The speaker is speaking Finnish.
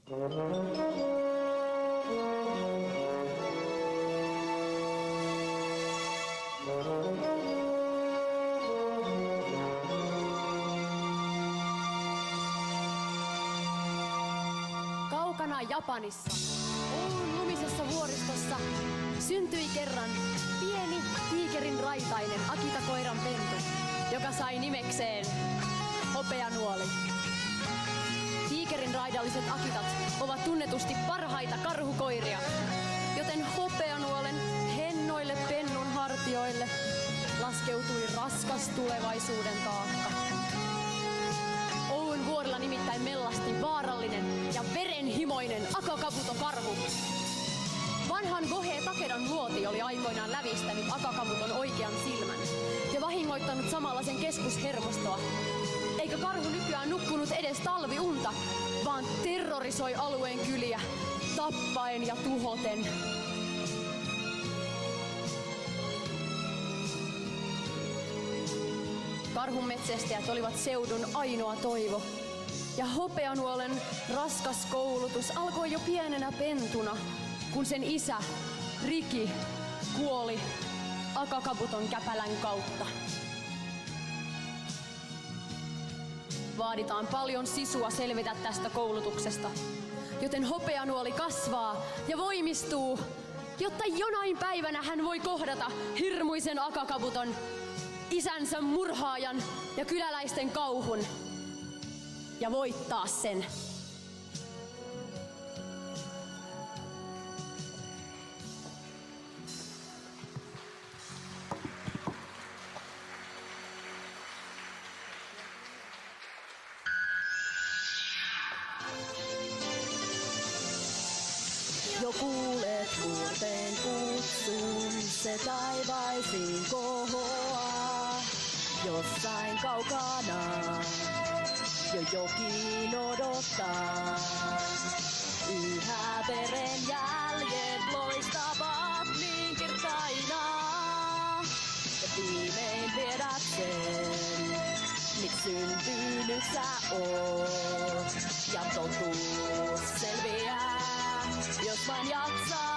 Kaukana Japanissa, Oulun lumisessa vuoristossa, syntyi kerran pieni tiikerin raitainen Akita-koiran pentu, joka sai nimekseen Hopeanuoli. Tiikerin raidalliset akitat ovat tunnetusti parhaita karhukoiria, joten Hopeanuolen hennoille pennun hartioille laskeutui raskas tulevaisuuden taakka. Oulun vuorilla nimittäin mellasti vaarallinen ja verenhimoinen Akakabuto-karhu. Vanhan Gohe Takedan luoti oli aikoinaan lävistänyt Akakabuton oikean silmän ja vahingoittanut samalla sen keskushermostoa. Eikä karhu nykyään nukkunut edes talviunta, vaan terrorisoi alueen kyliä, tappaen ja tuhoten. Karhunmetsästäjät olivat seudun ainoa toivo, ja Hopeanuolen raskas koulutus alkoi jo pienenä pentuna, kun sen isä, Riki, kuoli Akakabuton käpälän kautta. Vaaditaan paljon sisua selvitä tästä koulutuksesta, joten Hopeanuoli kasvaa ja voimistuu, jotta jonain päivänä hän voi kohdata hirmuisen Akakabuton, isänsä murhaajan ja kyläläisten kauhun ja voittaa sen. Jo kuulet vuorten kutsun, se taivaisiin kohoaa. Jossain kaukana jo jokin odottaa. Yhä veren jäljet loistavat niin kirkkaina. Ja viimein tiedät sen, miksi syntynyt sä oot. Ja totuus selviää, jos vain jaksaa.